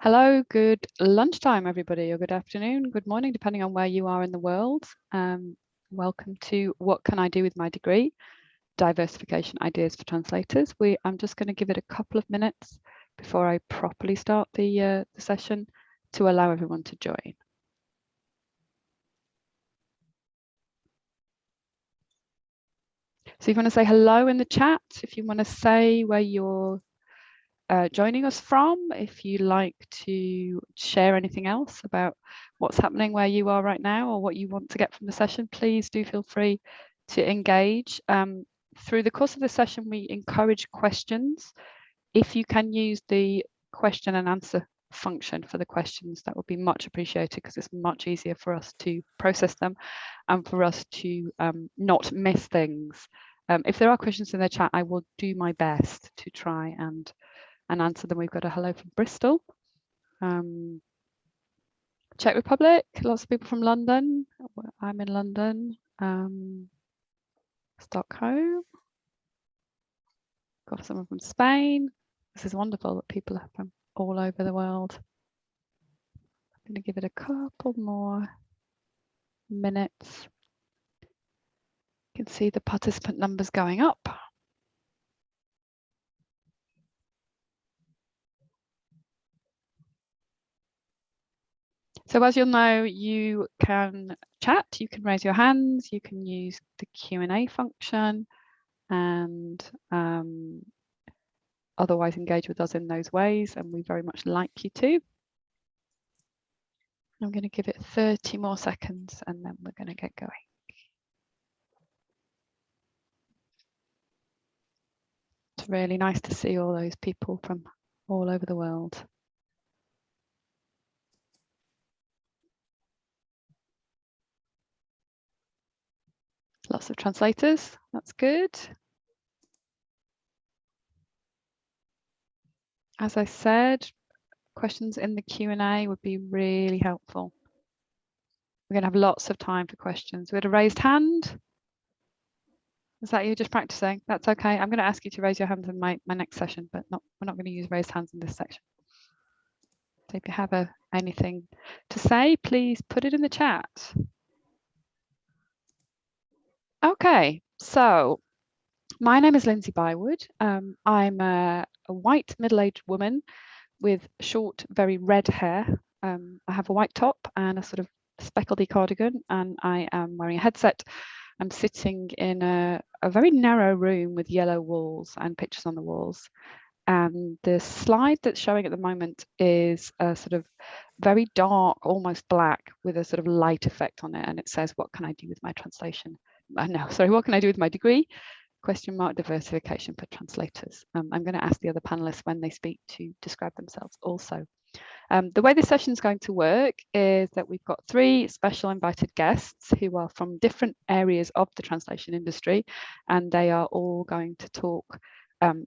Hello, good lunchtime, everybody, or good afternoon, good morning, depending on where you are in the world. Welcome to What Can I Do with My Degree? Diversification Ideas for Translators. I'm just going to give it a couple of minutes before I properly start the session to allow everyone to join. So if you want to say hello in the chat, if you want to say where you're joining us from, if you like to share anything else about what's happening where you are right now or what you want to get from the session, please do feel free to engage. Through the course of the session, we encourage questions. If you can use the question and answer function for the questions, that would be much appreciated, because it's much easier for us to process them and for us to not miss things. If there are questions in the chat, I will do my best to try and answer them. We've got a hello from Bristol, Czech Republic, lots of people from London. I'm in London, Stockholm, got someone from Spain. This is wonderful that people are from all over the world. I'm going to give it a couple more minutes. You can see the participant numbers going up. So as you'll know, you can chat, you can raise your hands, you can use the Q&A function, and otherwise engage with us in those ways, and we very much like you to. I'm going to give it 30 more seconds and then we're going to get going. It's really nice to see all those people from all over the world. Lots of translators, that's good. As I said, questions in the Q&A would be really helpful. We're going to have lots of time for questions. We had a raised hand. Is that you just practicing? That's okay. I'm going to ask you to raise your hands in my next session, but we're not going to use raised hands in this section. So if you have anything to say, please put it in the chat. Okay, so my name is Lindsay Bywood. I'm a white middle-aged woman with short, very red hair. I have a white top and a sort of speckledy cardigan, and I am wearing a headset. I'm sitting in a very narrow room with yellow walls and pictures on the walls. And the slide that's showing at the moment is a sort of very dark, almost black, with a sort of light effect on it. And it says, what can I do with my translation? No, sorry, what can I do with my degree? Question mark, diversification for translators. I'm going to ask the other panelists when they speak to describe themselves also. The way this session is going to work is that we've got 3 special invited guests who are from different areas of the translation industry, and they are all going to talk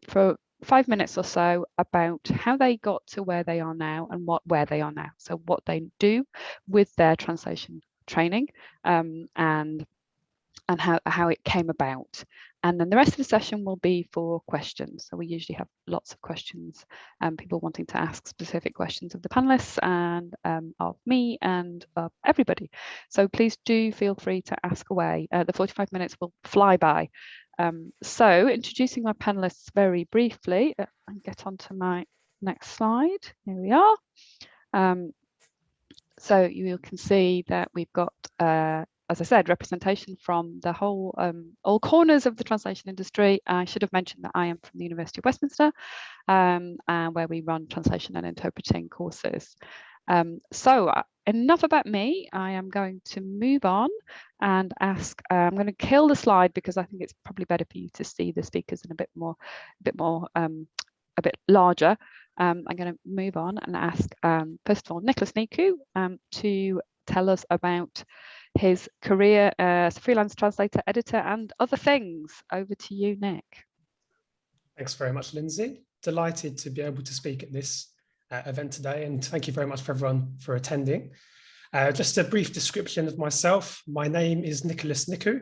for 5 minutes or so about how they got to where they are now and where they are now. So what they do with their translation training and how it came about. And then the rest of the session will be for questions. So we usually have lots of questions, people wanting to ask specific questions of the panelists and of me and of everybody. So please do feel free to ask away. The 45 minutes will fly by. So introducing my panelists very briefly, and get onto my next slide. Here we are. So you can see that we've got as I said, representation from the whole, all corners of the translation industry. I should have mentioned that I am from the University of Westminster, and where we run translation and interpreting courses. So enough about me. I am going to move on and ask, I'm going to kill the slide because I think it's probably better for you to see the speakers in a bit larger. I'm going to move on and ask, first of all, Niku to tell us about his career as a freelance translator, editor, and other things. Over to you, Nick. Thanks very much, Lindsay. Delighted to be able to speak at this event today, and thank you very much for everyone for attending. Just a brief description of myself. My name is Niku.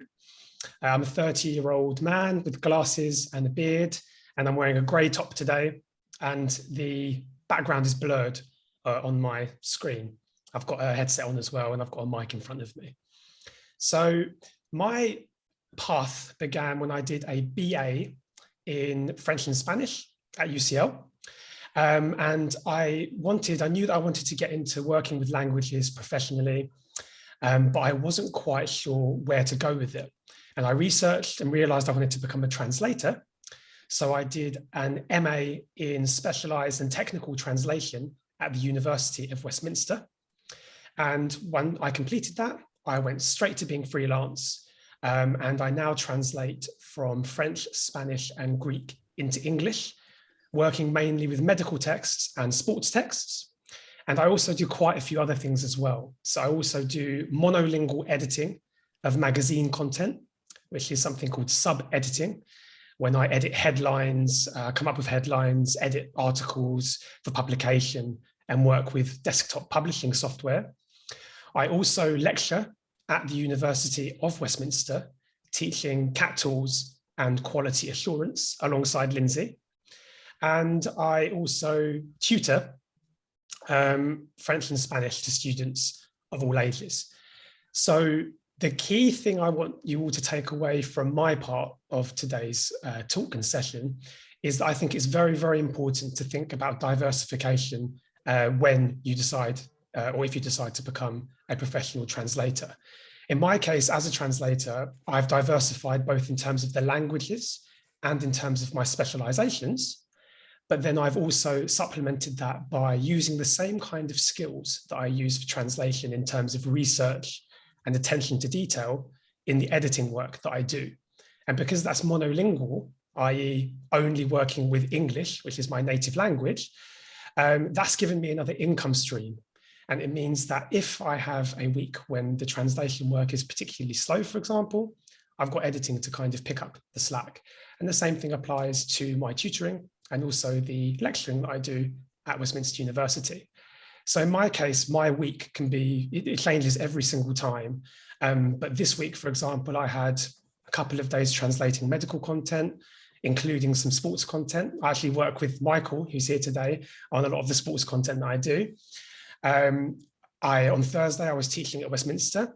I'm a 30-year-old man with glasses and a beard, and I'm wearing a grey top today, and the background is blurred. on my screen. I've got a headset on as well, and I've got a mic in front of me. So my path began when I did a BA in French and Spanish at UCL. And I knew that I wanted to get into working with languages professionally, but I wasn't quite sure where to go with it. And I researched and realized I wanted to become a translator. So I did an MA in specialized and technical translation at the University of Westminster. And when I completed that, I went straight to being freelance. And I now translate from French, Spanish, and Greek into English, working mainly with medical texts and sports texts. And I also do quite a few other things as well. So I also do monolingual editing of magazine content, which is something called sub-editing, when I edit headlines, come up with headlines, edit articles for publication, and work with desktop publishing software. I also lecture at the University of Westminster, teaching cat tools and quality assurance alongside Lindsay. And I also tutor French and Spanish to students of all ages. So the key thing I want you all to take away from my part of today's talk and session is that I think it's very, very important to think about diversification when you decide, or if you decide to become a professional translator. In my case, as a translator, I've diversified both in terms of the languages and in terms of my specializations. But then I've also supplemented that by using the same kind of skills that I use for translation in terms of research and attention to detail in the editing work that I do. And because that's monolingual, i.e. only working with English, which is my native language, that's given me another income stream. And it means that if I have a week when the translation work is particularly slow, for example, I've got editing to kind of pick up the slack. And the same thing applies to my tutoring and also the lecturing that I do at Westminster University. So in my case, my week can be, it changes every single time. But this week, for example, I had a couple of days translating medical content, including some sports content. I actually work with Michael, who's here today, on a lot of the sports content that I do. On Thursday, I was teaching at Westminster.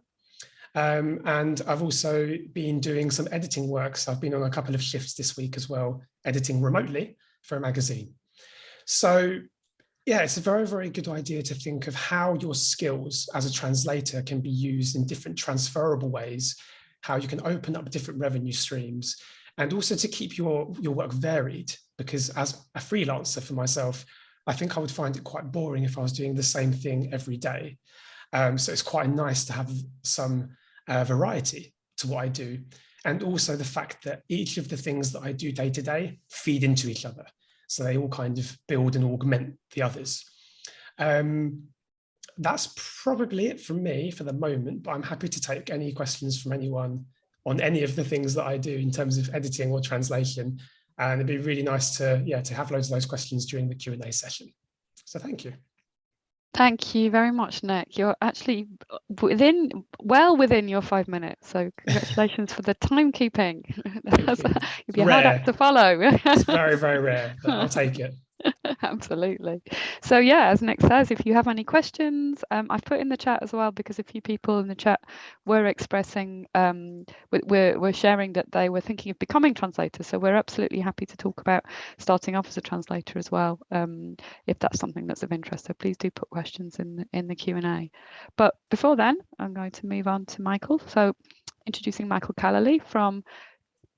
And I've also been doing some editing work. So I've been on a couple of shifts this week as well, editing remotely for a magazine. So yeah, it's a very, very good idea to think of how your skills as a translator can be used in different transferable ways, how you can open up different revenue streams, and also to keep your work varied, because as a freelancer for myself, I think I would find it quite boring if I was doing the same thing every day. So it's quite nice to have some variety to what I do. And also the fact that each of the things that I do day to day feed into each other. So they all kind of build and augment the others. That's probably it from me for the moment, but I'm happy to take any questions from anyone on any of the things that I do in terms of editing or translation. And it'd be really nice to have loads of those questions during the Q&A session. So thank you. Thank you very much, Nick. You're actually well within your 5 minutes. So congratulations for the timekeeping. You'll be a hard act to follow. It's very, very rare, but I'll take it. Absolutely. So yeah, as Nick says, if you have any questions, I've put in the chat as well, because a few people in the chat were expressing, we're sharing that they were thinking of becoming translators. So we're absolutely happy to talk about starting off as a translator as well, if that's something that's of interest. So please do put questions in the Q&A. But before then, I'm going to move on to Michael. So introducing Michael Callaway from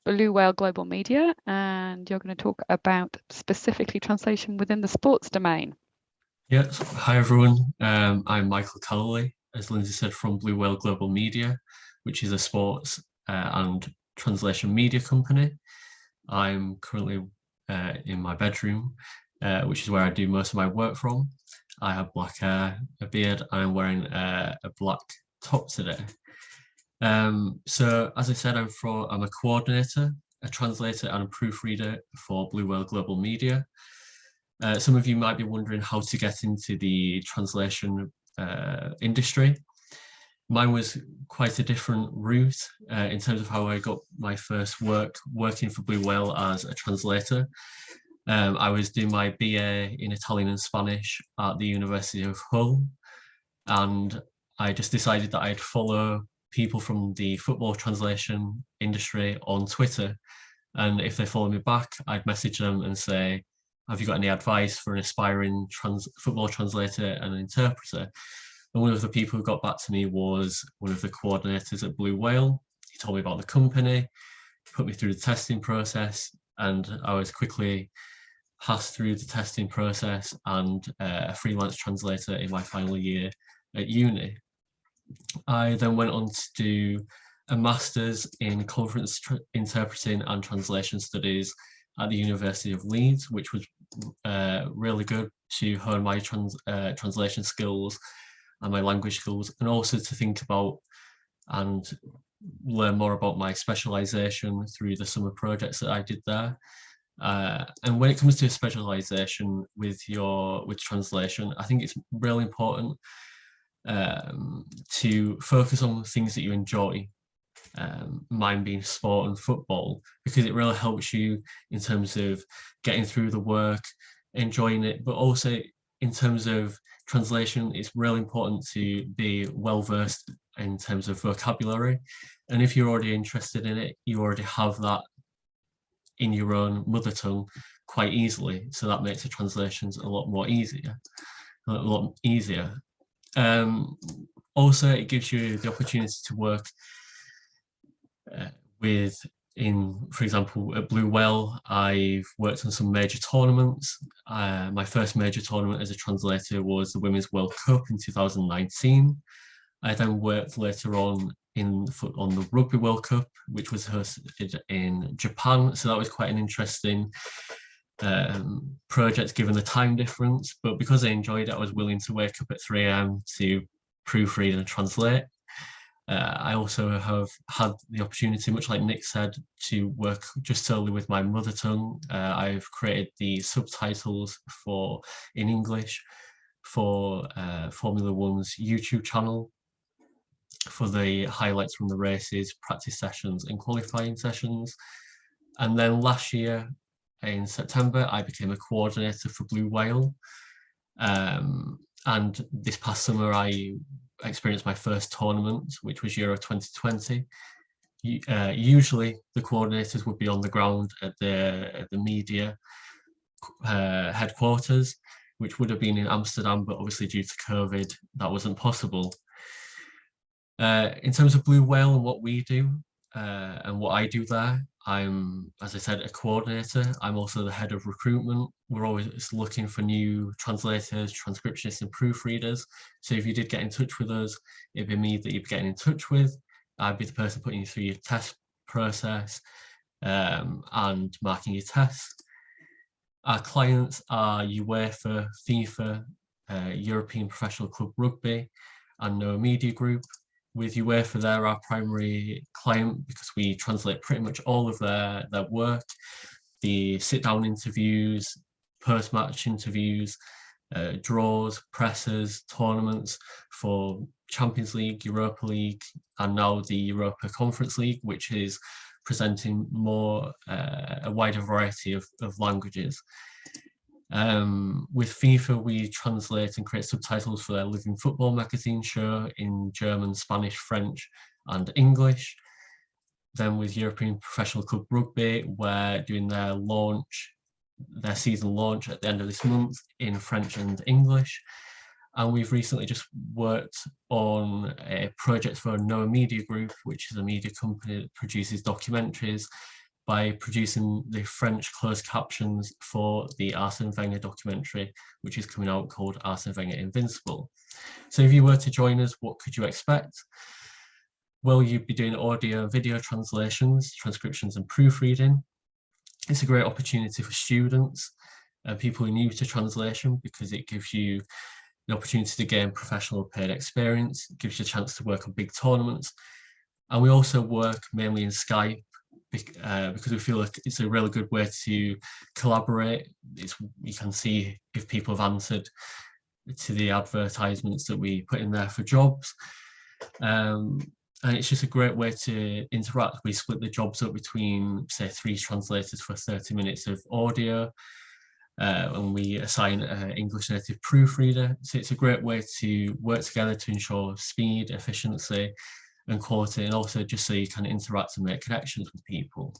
Blue Whale Global Media, and you're going to talk about specifically translation within the sports domain. Yes, hi everyone. I'm Michael Callaway, as Lindsay said, from Blue Whale Global Media, which is a sports and translation media company. I'm currently in my bedroom, which is where I do most of my work from. I have black hair, a beard, and I'm wearing a black top today. So as I said, I'm a coordinator, a translator and a proofreader for Blue Whale Global Media. Some of you might be wondering how to get into the translation industry. Mine was quite a different route in terms of how I got my first work working for Blue Whale as a translator. I was doing my BA in Italian and Spanish at the University of Hull, and I just decided that I'd follow people from the football translation industry on Twitter. And if they follow me back, I'd message them and say, have you got any advice for an aspiring football translator and an interpreter? And one of the people who got back to me was one of the coordinators at Blue Whale. He told me about the company, put me through the testing process, and I was quickly passed through the testing process and a freelance translator in my final year at uni. I then went on to do a master's in conference interpreting and translation studies at the University of Leeds, which was really good to hone my translation skills and my language skills, and also to think about and learn more about my specialization through the summer projects that I did there. And when it comes to specialization with translation, I think it's really important to focus on things that you enjoy, mine being sport and football, because it really helps you in terms of getting through the work, enjoying it, but also in terms of translation, it's really important to be well versed in terms of vocabulary. And if you're already interested in it, you already have that in your own mother tongue quite easily. So that makes the translations a lot easier. Also, it gives you the opportunity to work for example, at Blue Whale, I've worked on some major tournaments. My first major tournament as a translator was the Women's World Cup in 2019. I then worked later on on the Rugby World Cup, which was hosted in Japan. So that was quite an interesting project given the time difference. But because I enjoyed it, I was willing to wake up at 3 AM to proofread and translate. I also have had the opportunity, much like Nick said, to work just solely with my mother tongue. I've created the subtitles in English for Formula One's YouTube channel, for the highlights from the races, practice sessions and qualifying sessions. And then last year in September, I became a coordinator for Blue Whale. And this past summer, I experienced my first tournament, which was Euro 2020. Usually the coordinators would be on the ground at the media headquarters, which would have been in Amsterdam, but obviously due to COVID, that wasn't possible. In terms of Blue Whale and what we do and what I do there, I'm, as I said, a coordinator. I'm also the head of recruitment. We're always looking for new translators, transcriptionists and proofreaders. So if you did get in touch with us, it'd be me that you'd be getting in touch with. I'd be the person putting you through your test process and marking your tests. Our clients are UEFA, FIFA, European Professional Club Rugby and Noah Media Group. With UEFA, they're our primary client because we translate pretty much all of their work, the sit-down interviews, post-match interviews, draws, presses, tournaments for Champions League, Europa League, and now the Europa Conference League, which is presenting more a wider variety of languages. With FIFA, we translate and create subtitles for their Living Football magazine show in German, Spanish, French, and English. Then with European Professional Club Rugby, we're doing their season launch at the end of this month in French and English. And we've recently just worked on a project for Noah Media Group, which is a media company that produces documentaries, by producing the French closed captions for the Arsene Wenger documentary, which is coming out, called Arsene Wenger Invincible. So if you were to join us, what could you expect? Well, you'd be doing audio and video translations, transcriptions and proofreading. It's a great opportunity for students and people who are new to translation, because it gives you the opportunity to gain professional paid experience, it gives you a chance to work on big tournaments. And we also work mainly in Skype, because we feel like it's a really good way to collaborate. You can see if people have answered to the advertisements that we put in there for jobs. And it's just a great way to interact. We split the jobs up between, say, 3 translators for 30 minutes of audio. and we assign an English native proofreader. So it's a great way to work together to ensure speed, efficiency, and quality, and also just so you can interact and make connections with people.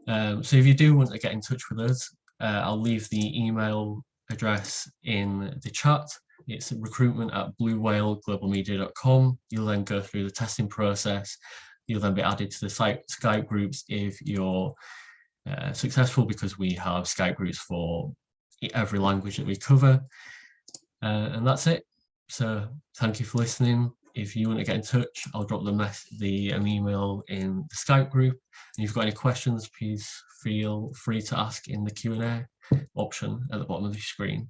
So if you do want to get in touch with us, I'll leave the email address in the chat. It's recruitment@bluewhaleglobalmedia.com. You'll then go through the testing process. You'll then be added to the Skype groups if you're successful, because we have Skype groups for every language that we cover. And that's it. So thank you for listening. If you want to get in touch, I'll drop an email in the Skype group. And if you've got any questions, please feel free to ask in the Q&A option at the bottom of the screen.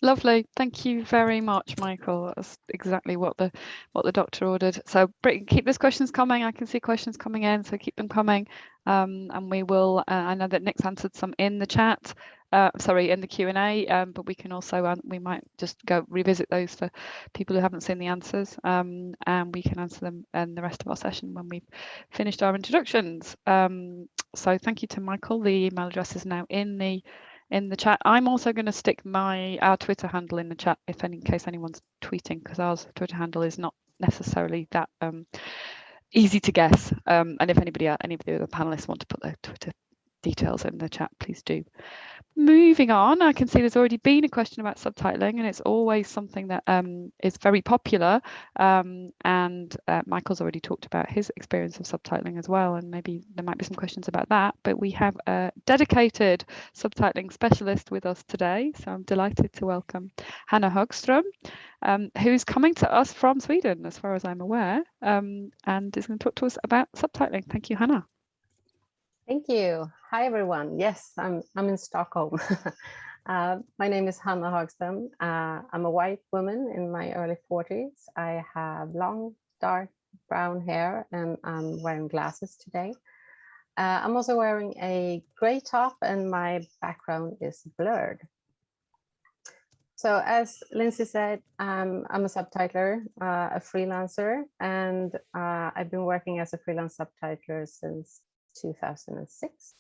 Lovely. Thank you very much, Michael. That's exactly what the doctor ordered. So keep those questions coming. I can see questions coming in, so keep them coming. And we will, I know that Nick's answered some in the chat, in the Q&A, but we can also, we might just go revisit those for people who haven't seen the answers, and we can answer them in the rest of our session when we've finished our introductions. So thank you to Michael. The email address is now in the chat. I'm also going to stick our Twitter handle in the chat in case anyone's tweeting, because our Twitter handle is not necessarily that easy to guess. And if any of the other panelists want to put their Twitter details in the chat, please do. Moving on, I can see there's already been a question about subtitling, and it's always something that is very popular. And Michael's already talked about his experience of subtitling as well, and maybe there might be some questions about that. But we have a dedicated subtitling specialist with us today, so I'm delighted to welcome Hanna Hogstein, who's coming to us from Sweden, as far as I'm aware, and is going to talk to us about subtitling. Thank you, Hanna. Thank you. Hi, everyone. Yes, I'm in Stockholm. My name is Hanna Hogstein. I'm a white woman in my early 40s. I have long, dark brown hair, and I'm wearing glasses today. I'm also wearing a gray top, and my background is blurred. So as Lindsay said, I'm a subtitler, a freelancer, and I've been working as a freelance subtitler since 2006.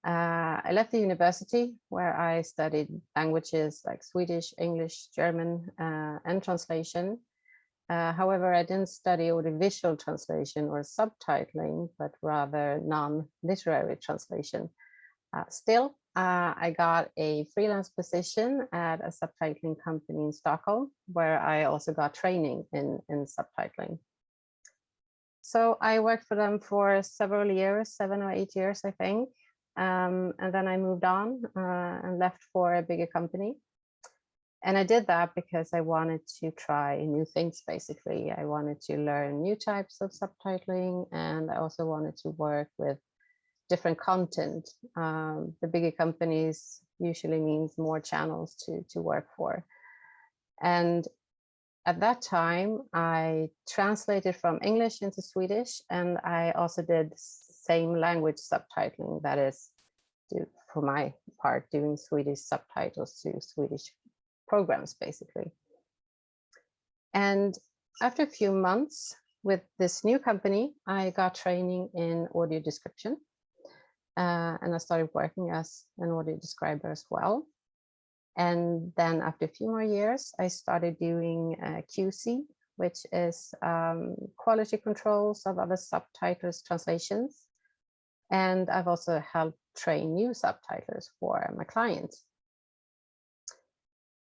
I left the university where I studied languages like Swedish, English, German, and translation. However, I didn't study audiovisual translation or subtitling, but rather non-literary translation. Still, I got a freelance position at a subtitling company in Stockholm, where I also got training in subtitling. So I worked for them for several years, 7 or 8 years, I think. And then I moved on and left for a bigger company. And I did that because I wanted to try new things, basically. I wanted to learn new types of subtitling, and I also wanted to work with different content. The bigger companies usually means more channels to work for. And at that time, I translated from English into Swedish, and I also did same language subtitling, that is, for my part, doing Swedish subtitles to Swedish programs, basically. And after a few months with this new company, I got training in audio description, and I started working as an audio describer as well. And then after a few more years, I started doing QC, which is quality controls of other subtitles translations. And I've also helped train new subtitlers for my clients.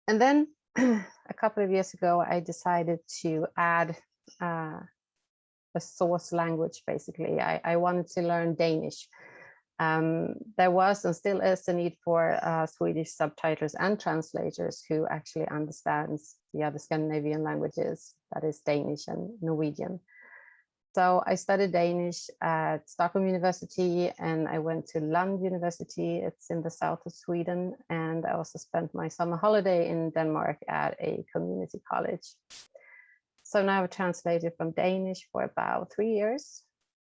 And then a couple of years ago, I decided to add a source language, basically. I wanted to learn Danish. There was and still is a need for Swedish subtitles and translators who actually understands the other Scandinavian languages, that is Danish and Norwegian. So I studied Danish at Stockholm University, and I went to Lund University. It's in the south of Sweden. And I also spent my summer holiday in Denmark at a community college. So now I've translated from Danish for about 3 years.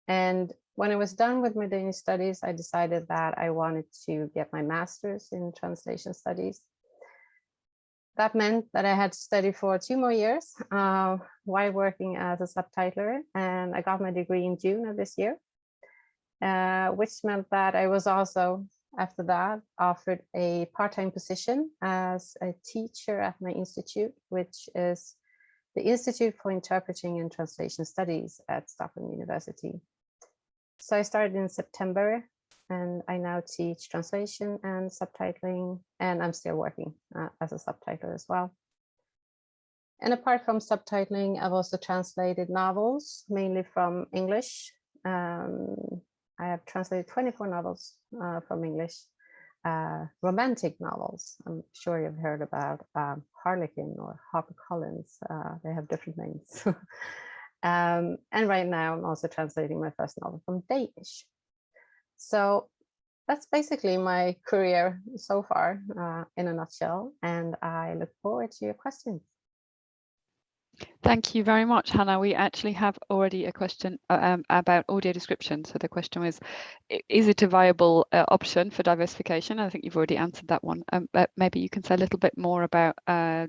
And when I was done with my Danish studies, I decided that I wanted to get my master's in translation studies. That meant that I had to study for 2 more years while working as a subtitler, and I got my degree in June of this year, which meant that I was also after that, offered a part-time position as a teacher at my institute, which is the Institute for Interpreting and Translation Studies at Stockholm University. So I started in September, and I now teach translation and subtitling, and I'm still working as a subtitler as well. And apart from subtitling, I've also translated novels, mainly from English. I have translated 24 novels from English, romantic novels. I'm sure you've heard about Harlequin or HarperCollins. They have different names. And right now I'm also translating my first novel from Danish. So that's basically my career so far in a nutshell, and I look forward to your questions. Thank you very much, Hannah. We actually have already a question about audio description. So the question was, is it a viable option for diversification? I think you've already answered that one, but maybe you can say a little bit more about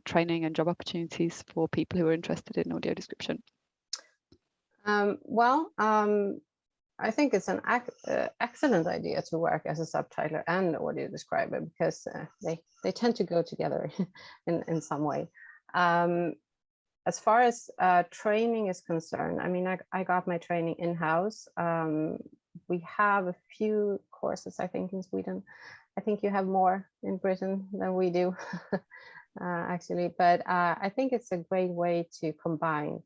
training and job opportunities for people who are interested in audio description. I think it's an excellent idea to work as a subtitler and audio describer, because they tend to go together in some way. As far as training is concerned, I mean, I got my training in-house. We have a few courses, I think, in Sweden. I think you have more in Britain than we do, actually. But I think it's a great way to combine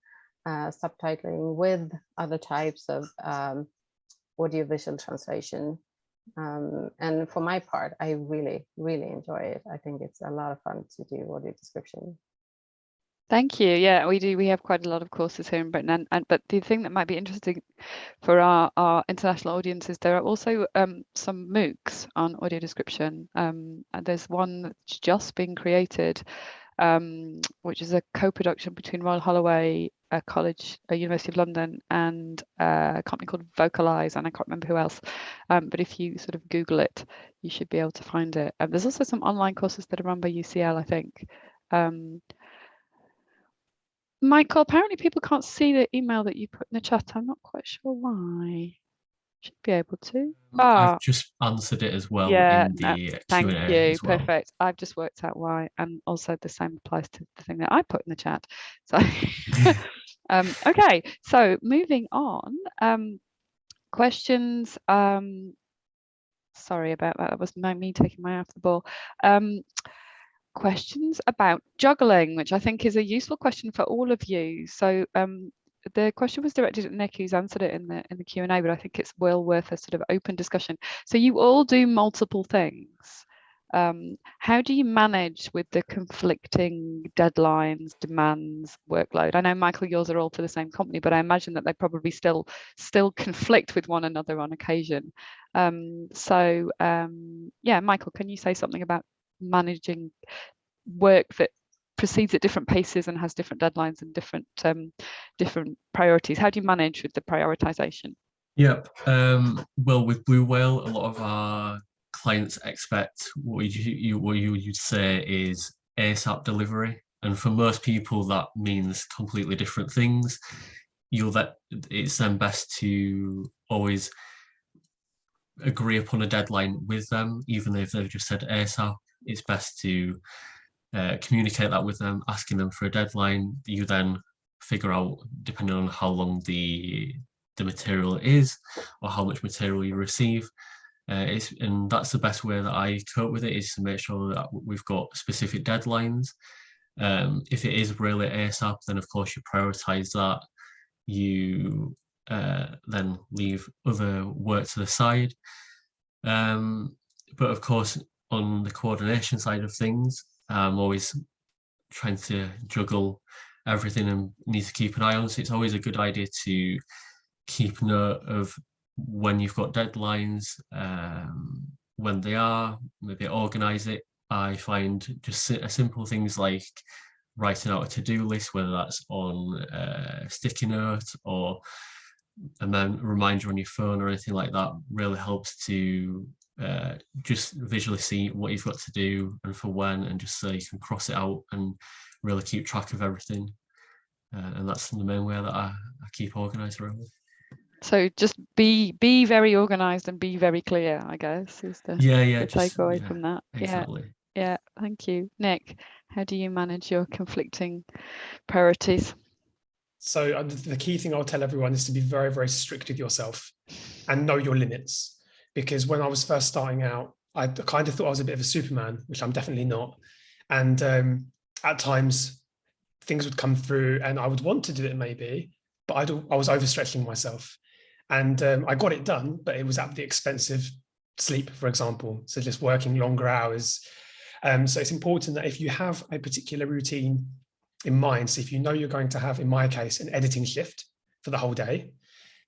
subtitling with other types of audiovisual translation. And for my part, I really, really enjoy it. I think it's a lot of fun to do audio description. Thank you. Yeah, we do. We have quite a lot of courses here in Britain, but the thing that might be interesting for our international audiences, there are also some MOOCs on audio description. And there's one that's just been created, which is a co-production between Royal Holloway College, University of London, and a company called Vocalize, and I can't remember who else. But if you sort of Google it, you should be able to find it. There's also some online courses that are run by UCL, I think. Michael, apparently people can't see the email that you put in the chat. I'm not quite sure why. Should be able to. I've just answered it as well in the thank Q&A you. as well. Perfect. I've just worked out why, and also the same applies to the thing that I put in the chat. So, okay. So moving on. Questions. Sorry about that. That was me taking my eye off the ball. Questions about juggling, which I think is a useful question for all of you. So the question was directed at Nick, who's answered it in the Q&A, but I think it's well worth a sort of open discussion. So you all do multiple things. How do you manage with the conflicting deadlines, demands, workload? I know, Michael, yours are all for the same company, but I imagine that they probably still conflict with one another on occasion. Yeah, Michael, can you say something about managing work that proceeds at different paces and has different deadlines and different priorities? How do you manage with the prioritization? Yep. Well, with Blue Whale, a lot of our clients expect what you'd say is ASAP delivery, and for most people that means completely different things. It's then best to always agree upon a deadline with them, even if they've just said ASAP. It's best to communicate that with them, asking them for a deadline. You then figure out, depending on how long the material is or how much material you receive. And that's the best way that I cope with it, is to make sure that we've got specific deadlines. If it is really ASAP, then of course you prioritize that. You then leave other work to the side. But of course, on the coordination side of things, I'm always trying to juggle everything and need to keep an eye on. So it's always a good idea to keep note of when you've got deadlines, when they are, maybe organize it. I find just simple things like writing out a to-do list, whether that's on a sticky note or a reminder on your phone or anything like that, really helps to just visually see what you've got to do and for when, and just so you can cross it out and really keep track of everything. And that's the main way that I keep organized around it. So just be very organized and be very clear, I guess, is the takeaway from that. Exactly. Yeah, thank you. Nick, how do you manage your conflicting priorities? So the key thing I'll tell everyone is to be very, very strict with yourself and know your limits. Because when I was first starting out, I kind of thought I was a bit of a Superman, which I'm definitely not. And at times things would come through and I would want to do it maybe, but I was overstretching myself. And I got it done, but it was at the expense of sleep, for example. So just working longer hours. So it's important that if you have a particular routine in mind, so if you know you're going to have, in my case, an editing shift for the whole day,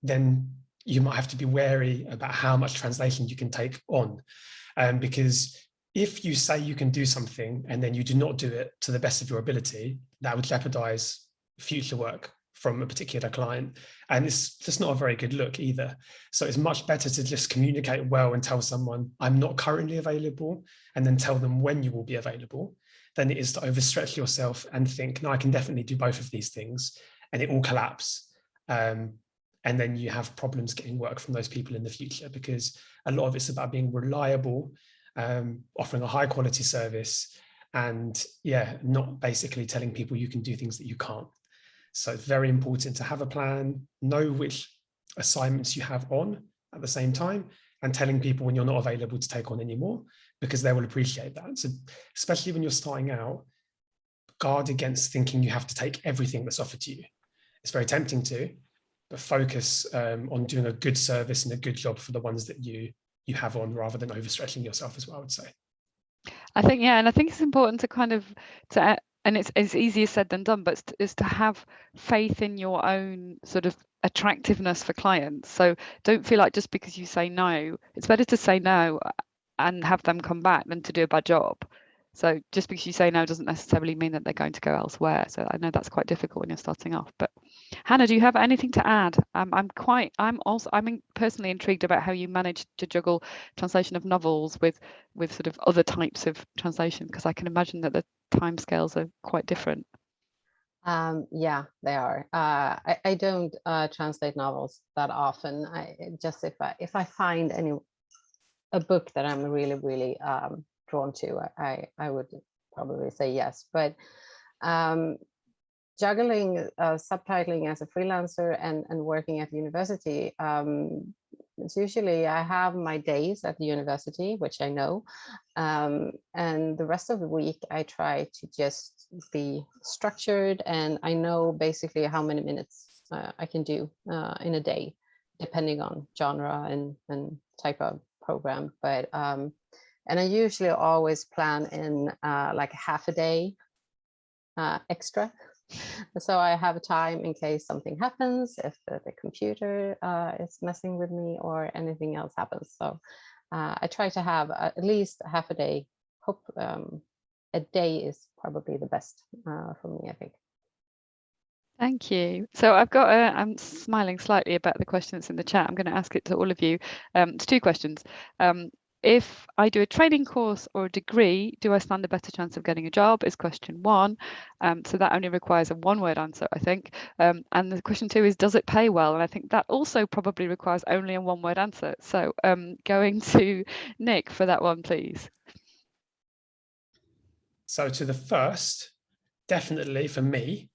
then you might have to be wary about how much translation you can take on. Because if you say you can do something and then you do not do it to the best of your ability, that would jeopardize future work from a particular client. And it's just not a very good look either. So it's much better to just communicate well and tell someone, I'm not currently available, and then tell them when you will be available, than it is to overstretch yourself and think, no, I can definitely do both of these things, and it all collapse. And then you have problems getting work from those people in the future, because a lot of it's about being reliable, offering a high quality service, and not basically telling people you can do things that you can't. So it's very important to have a plan, know which assignments you have on at the same time, and telling people when you're not available to take on anymore, because they will appreciate that. So especially when you're starting out, guard against thinking you have to take everything that's offered to you. It's very tempting to, but focus on doing a good service and a good job for the ones that you have on, rather than overstretching yourself, is what I would say. I think, and I think it's important to kind of, and it's easier said than done, but is to have faith in your own sort of attractiveness for clients. So don't feel like just because you say no, it's better to say no and have them come back than to do a bad job. So just because you say no doesn't necessarily mean that they're going to go elsewhere. So I know that's quite difficult when you're starting off. But Hanna, do you have anything to add? I'm personally intrigued about how you managed to juggle translation of novels with sort of other types of translation, because I can imagine that the timescales are quite different. Yeah, they are. I don't translate novels that often. Just if I find a book that I'm really, really drawn to, I would probably say yes. But juggling subtitling as a freelancer and working at university, it's usually I have my days at the university, which I know, and the rest of the week I try to just be structured, and I know basically how many minutes I can do in a day, depending on genre and type of program. But and I usually always plan in like half a day extra, so I have time in case something happens, if the computer is messing with me or anything else happens. So I try to have at least half a day. Hope a day is probably the best for me, I think. Thank you. So I've got I'm smiling slightly about the question that's in the chat. I'm going to ask it to all of you. It's two questions. If I do a training course or a degree, do I stand a better chance of getting a job? Is question one. So that only requires a one-word answer, I think. And the question two is, does it pay well? And I think that also probably requires only a one-word answer. So going to Nick for that one, please. So to the first, definitely for me,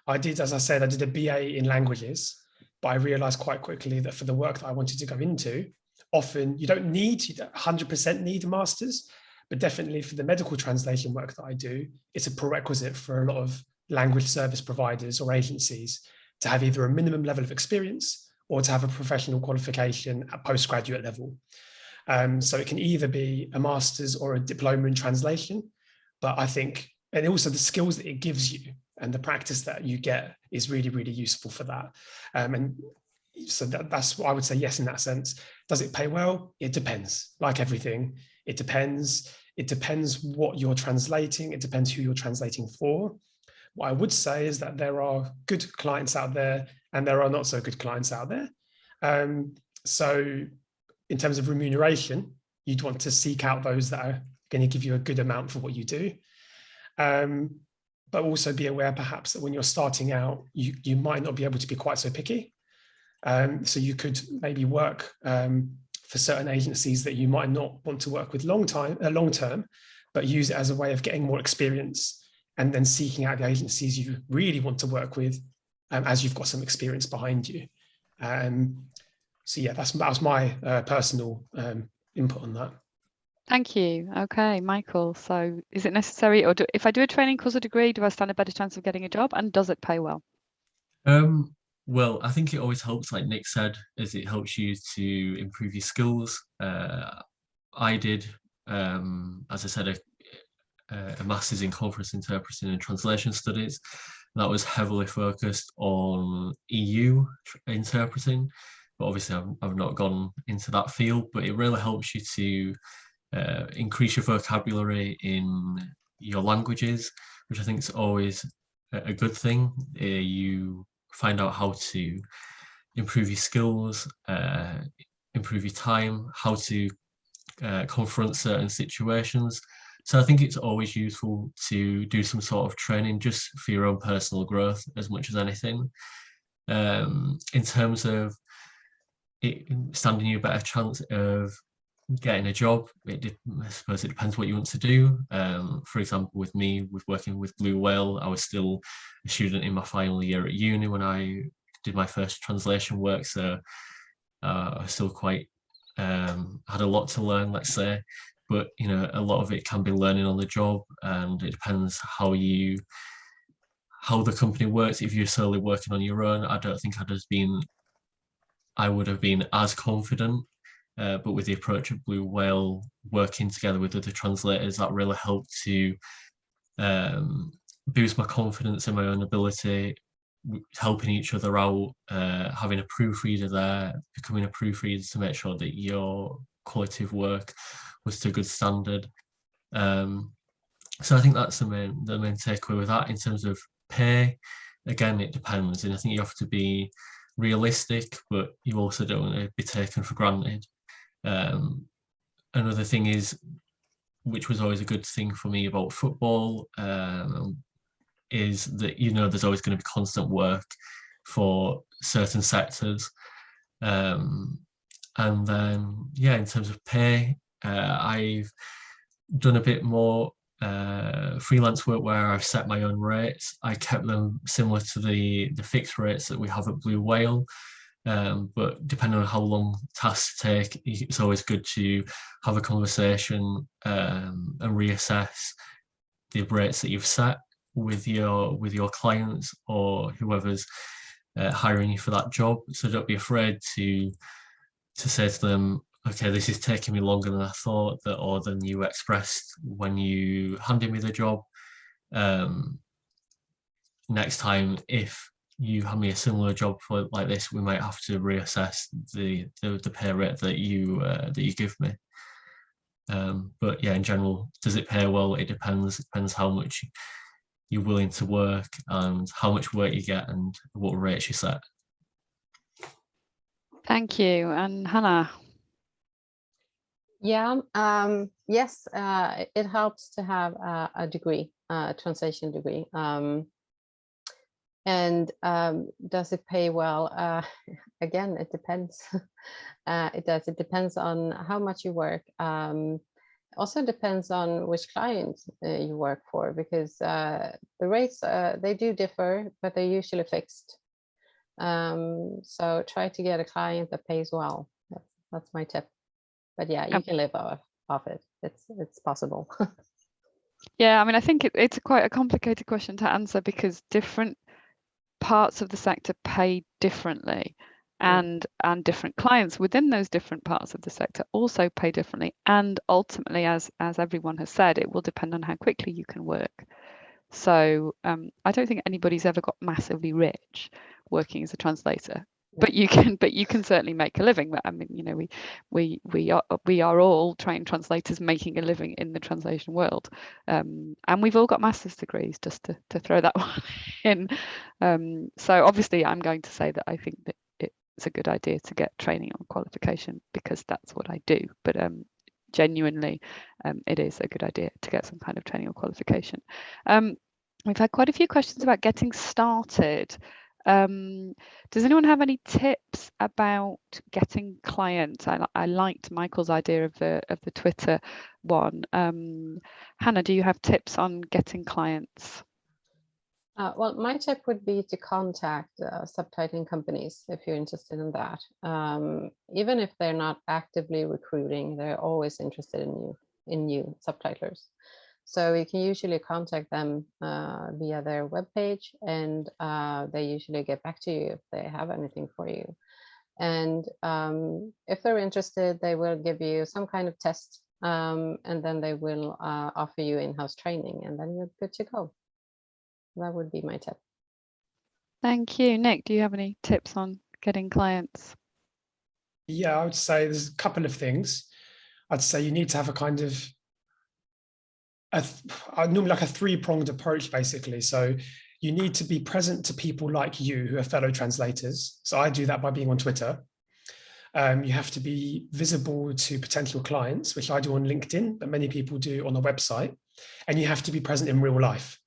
as I said, I did a BA in languages, but I realized quite quickly that for the work that I wanted to go into, often you don't 100% need a master's, but definitely for the medical translation work that I do, it's a prerequisite for a lot of language service providers or agencies to have either a minimum level of experience or to have a professional qualification at postgraduate level. So it can either be a master's or a diploma in translation, but I think, and also the skills that it gives you and the practice that you get is really, really useful for that. And so that's what I would say, yes, in that sense. Does it pay well? It depends. Like everything, it depends. It depends what you're translating. It depends who you're translating for. What I would say is that there are good clients out there and there are not so good clients out there. So in terms of remuneration, you'd want to seek out those that are going to give you a good amount for what you do. But also be aware perhaps that when you're starting out, you might not be able to be quite so picky. So you could maybe work for certain agencies that you might not want to work with long term, but use it as a way of getting more experience and then seeking out the agencies you really want to work with as you've got some experience behind you. So yeah, that was my personal input on that. Thank you. Okay, Michael. So is it necessary, or if I do a training course or degree, do I stand a better chance of getting a job, and does it pay well? Well, I think it always helps, like Nick said, is it helps you to improve your skills. I did, as I said, a master's in conference interpreting and translation studies. That was heavily focused on EU interpreting, but obviously I've not gone into that field, but it really helps you to increase your vocabulary in your languages, which I think is always a good thing. You find out how to improve your skills, improve your time, how to confront certain situations. So I think it's always useful to do some sort of training just for your own personal growth as much as anything. In terms of it standing you a better chance of getting a job, I suppose it depends what you want to do. For example, with me, with working with Blue Whale, I was still a student in my final year at uni when I did my first translation work, so I was still quite had a lot to learn, let's say. But you know, a lot of it can be learning on the job, and it depends how the company works. If you're solely working on your own, I don't think I would have been as confident. But with the approach of Blue Whale, working together with other translators, that really helped to boost my confidence in my own ability, helping each other out, having a proofreader there, becoming a proofreader to make sure that your quality of work was to a good standard. So I think that's the main takeaway with that. In terms of pay, again, it depends, and I think you have to be realistic, but you also don't want to be taken for granted. Another thing is, which was always a good thing for me about football, is that there's always going to be constant work for certain sectors. And then, yeah, in terms of pay, I've done a bit more freelance work where I've set my own rates. I kept them similar to the fixed rates that we have at Blue Whale. But depending on how long tasks take, it's always good to have a conversation and reassess the rates that you've set with your clients or whoever's hiring you for that job. So don't be afraid to say to them, okay, this is taking me longer than I thought, or than you expressed when you handed me the job. Next time, if you hand me a similar job like this, we might have to reassess the pay rate that you give me. But yeah, in general, does it pay well? It depends. It depends how much you're willing to work and how much work you get and what rates you set. Thank you. And Hannah? Yeah, yes, it helps to have a degree, a translation degree. And does it pay well? Again, it depends. It does. It depends on how much you work. Also depends on which client you work for, because the rates, they do differ, but they're usually fixed. So try to get a client that pays well. That's my tip. But yeah, you can live off it. It's possible. Yeah, I mean, I think it's quite a complicated question to answer because different parts of the sector pay differently, and different clients within those different parts of the sector also pay differently. And ultimately, as everyone has said, it will depend on how quickly you can work. So I don't think anybody's ever got massively rich working as a translator. But you can certainly make a living. I mean, we are all trained translators making a living in the translation world, and we've all got master's degrees, just to throw that one in. So obviously, I'm going to say that I think that it's a good idea to get training on qualification because that's what I do. But genuinely, it is a good idea to get some kind of training or qualification. We've had quite a few questions about getting started. Does anyone have any tips about getting clients? I liked Michael's idea of the Twitter one. Hannah, do you have tips on getting clients? Well, my tip would be to contact subtitling companies if you're interested in that. Even if they're not actively recruiting, they're always interested in new subtitlers. So you can usually contact them via their webpage, and they usually get back to you if they have anything for you. And if they're interested, they will give you some kind of test, and then they will offer you in-house training, and then you're good to go. That would be my tip. Thank you. Nick, do you have any tips on getting clients? Yeah, I would say there's a couple of things. I'd say you need to have a kind of normally like a three-pronged approach, basically. So you need to be present to people like you who are fellow translators. So I do that by being on Twitter. You have to be visible to potential clients, which I do on LinkedIn, but many people do on a website. And you have to be present in real life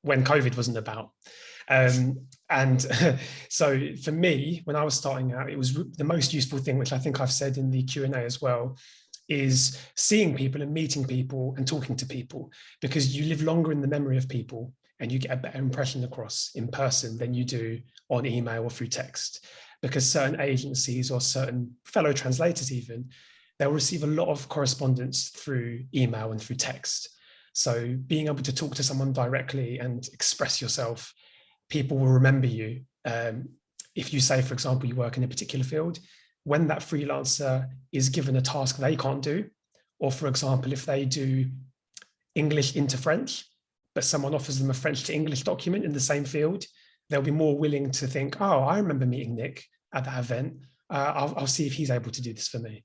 when COVID wasn't about. And so for me, when I was starting out, it was the most useful thing, which I think I've said in the Q&A as well, is seeing people and meeting people and talking to people, because you live longer in the memory of people and you get a better impression across in person than you do on email or through text. Because certain agencies or certain fellow translators even, they'll receive a lot of correspondence through email and through text. So being able to talk to someone directly and express yourself, people will remember you. If you say, for example, you work in a particular field, when that freelancer is given a task they can't do, or for example, if they do English into French, but someone offers them a French to English document in the same field, they'll be more willing to think, oh, I remember meeting Nick at that event. I'll see if he's able to do this for me.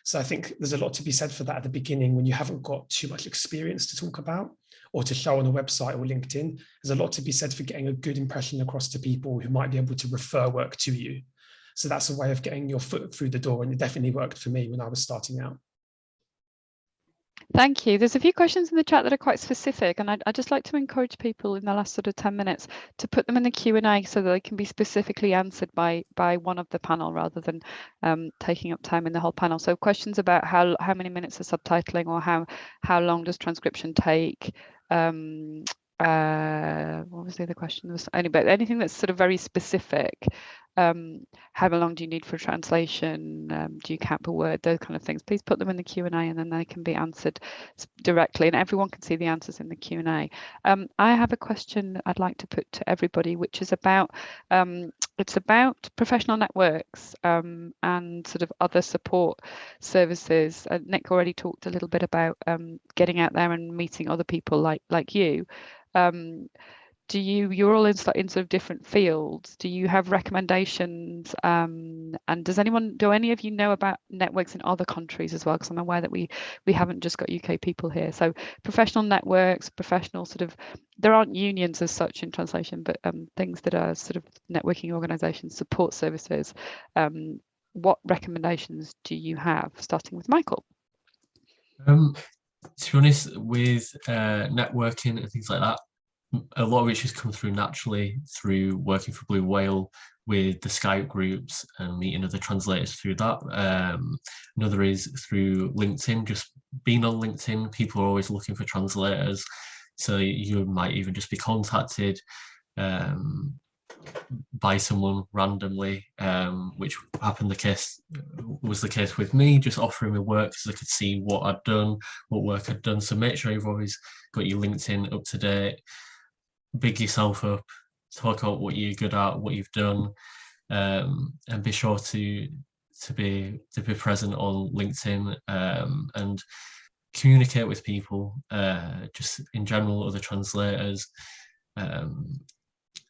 So I think there's a lot to be said for that at the beginning when you haven't got too much experience to talk about or to show on a website or LinkedIn. There's a lot to be said for getting a good impression across to people who might be able to refer work to you. So that's a way of getting your foot through the door, and it definitely worked for me when I was starting out. Thank you. There's a few questions in the chat that are quite specific, and I'd just like to encourage people in the last sort of 10 minutes to put them in the Q&A so that they can be specifically answered by one of the panel rather than taking up time in the whole panel. So questions about how many minutes of subtitling, or how long does transcription take? What was the other question? There was anything that's sort of very specific. How long do you need for translation? Do you count per word? Those kind of things. Please put them in the Q&A, and then they can be answered directly, and everyone can see the answers in the Q&A. I have a question I'd like to put to everybody, which is about it's about professional networks and sort of other support services. Nick already talked a little bit about getting out there and meeting other people like you. You're all in sort of different fields. Do you have recommendations? And do any of you know about networks in other countries as well? Because I'm aware that we haven't just got UK people here. So professional networks, professional sort of, there aren't unions as such in translation, but things that are sort of networking organisations, support services. What recommendations do you have? Starting with Michael. To be honest, with networking and things like that, a lot of which has come through naturally through working for Blue Whale with the Skype groups and meeting other translators through that. Another is through LinkedIn. Just being on LinkedIn, people are always looking for translators, so you might even just be contacted by someone randomly, which was the case with me, just offering me work because I could see what I'd done, what work I'd done. So make sure you've always got your LinkedIn up to date. Big yourself up, talk about what you're good at, what you've done, and be sure to be present on LinkedIn and communicate with people, just in general, other translators. As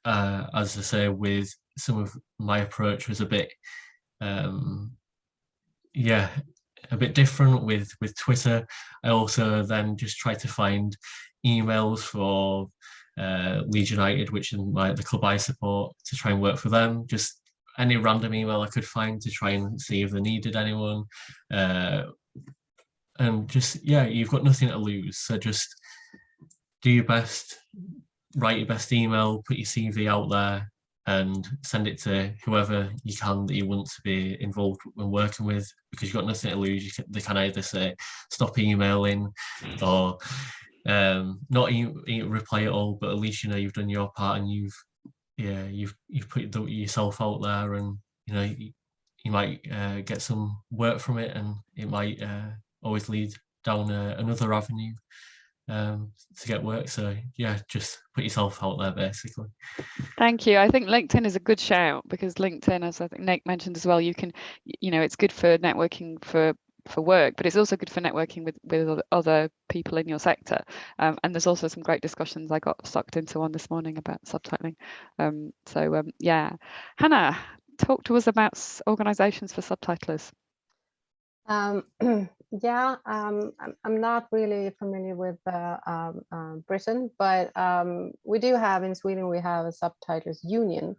I say, with some of my approach was a bit different with Twitter. I also then just tried to find emails for Leeds United, which is the club I support, to try and work for them. Just any random email I could find to try and see if they needed anyone. And just, you've got nothing to lose. So just do your best, write your best email, put your CV out there, and send it to whoever you can that you want to be involved and working with, because you've got nothing to lose. They can either say stop emailing or not reply at all, but at least you've done your part and you've put yourself out there, and you might get some work from it, and it might always lead down another avenue to get work. So yeah, just put yourself out there basically. Thank you. I think LinkedIn is a good shout, because LinkedIn, as I think Nick mentioned as well, you can, it's good for networking for work, but it's also good for networking with other people in your sector. And there's also some great discussions I got sucked into on this morning about subtitling. Yeah, Hanna, talk to us about organizations for subtitlers. Yeah, I'm not really familiar with Britain, but we do have in Sweden, we have a subtitlers union.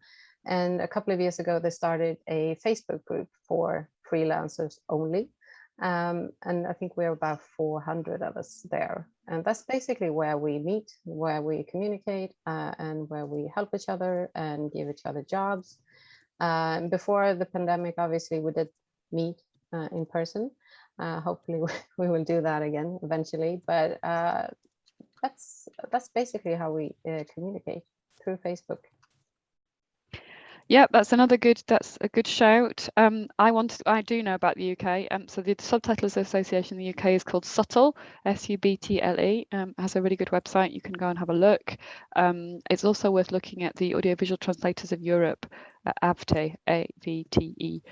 And a couple of years ago, they started a Facebook group for freelancers only. And I think we're about 400 of us there. And that's basically where we meet, where we communicate, and where we help each other and give each other jobs. Before the pandemic, obviously, we did meet in person. Hopefully we will do that again eventually, but that's basically how we communicate, through Facebook. Yeah, that's a good shout. I do know about the UK. So the Subtitlers Association in the UK is called Subtle, SUBTLE. Has a really good website. You can go and have a look. It's also worth looking at the Audiovisual Translators of Europe, AVTE, AVTE.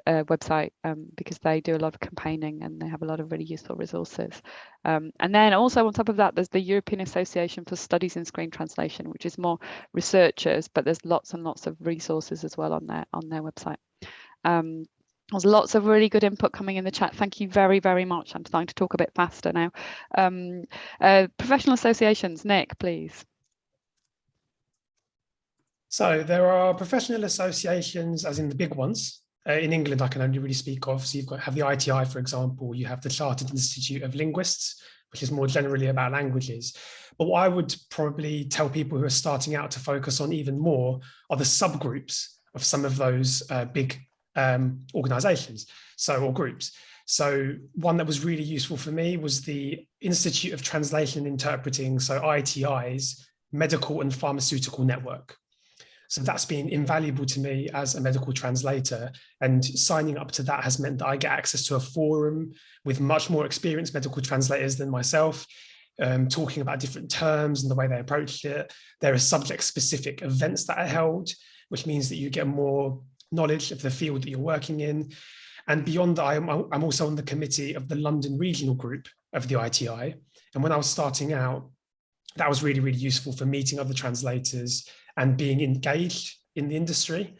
Website, because they do a lot of campaigning and they have a lot of really useful resources. And then also on top of that, there's the European Association for Studies in Screen Translation, which is more researchers, but there's lots and lots of resources as well on their website. There's lots of really good input coming in the chat. Thank you very, very much. I'm starting to talk a bit faster now. Professional associations, Nick, please. So there are professional associations, as in the big ones. In England, I can only really speak of. So have the ITI, for example. You have the Chartered Institute of Linguists, which is more generally about languages. But what I would probably tell people who are starting out to focus on even more are the subgroups of some of those big organizations, or groups. So one that was really useful for me was the Institute of Translation and Interpreting, so ITI's Medical and Pharmaceutical Network. So that's been invaluable to me as a medical translator, and signing up to that has meant that I get access to a forum with much more experienced medical translators than myself, talking about different terms and the way they approached it. There are subject-specific events that are held, which means that you get more knowledge of the field that you're working in. And beyond that, I'm also on the committee of the London Regional Group of the ITI. And when I was starting out, that was really, really useful for meeting other translators and being engaged in the industry.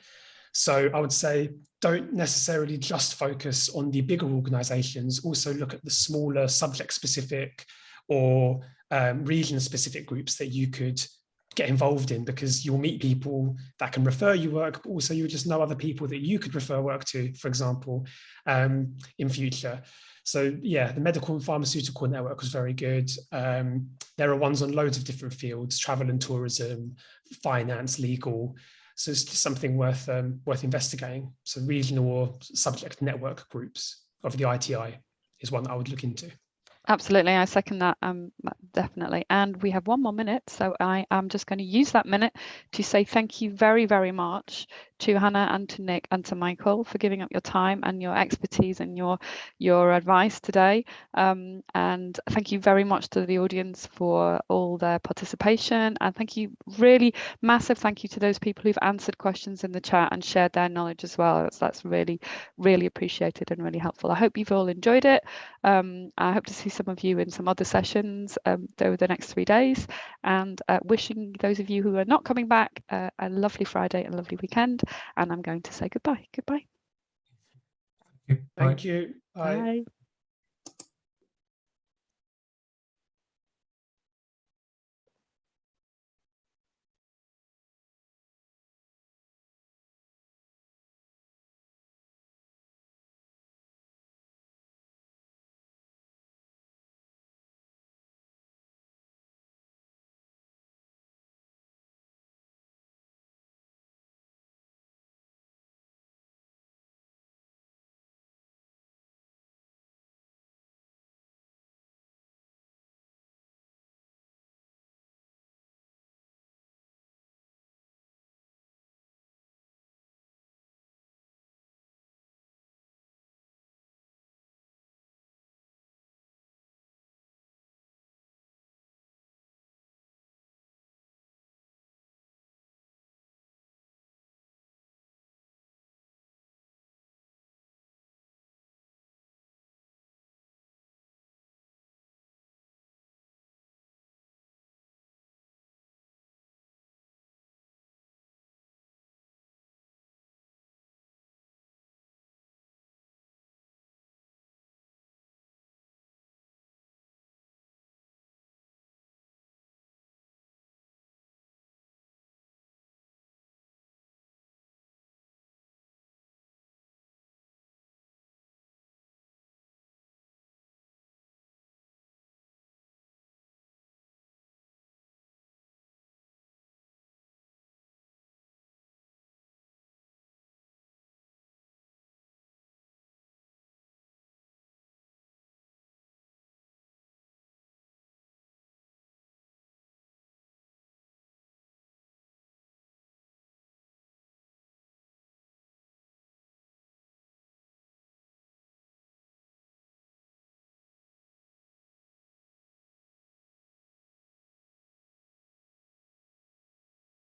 So I would say, don't necessarily just focus on the bigger organizations, also look at the smaller subject-specific or region-specific groups that you could get involved in, because you'll meet people that can refer you work, but also you'll just know other people that you could refer work to, for example, in future. So yeah, the Medical and Pharmaceutical Network was very good. There are ones on loads of different fields: travel and tourism, finance, legal. So it's just something worth investigating. So regional or subject network groups of the ITI is one that I would look into. Absolutely, I second that, definitely. And we have 1 more minute, so I am just going to use that minute to say thank you very, very much to Hanna and to Nick and to Michael for giving up your time and your expertise and your advice today. And thank you very much to the audience for all their participation. And thank you, really massive thank you to those people who've answered questions in the chat and shared their knowledge as well. That's really, really appreciated and really helpful. I hope you've all enjoyed it. I hope to see some of you in some other sessions over the next 3 days, and wishing those of you who are not coming back a lovely Friday and a lovely weekend. And I'm going to say goodbye. Thank you. Bye. Bye.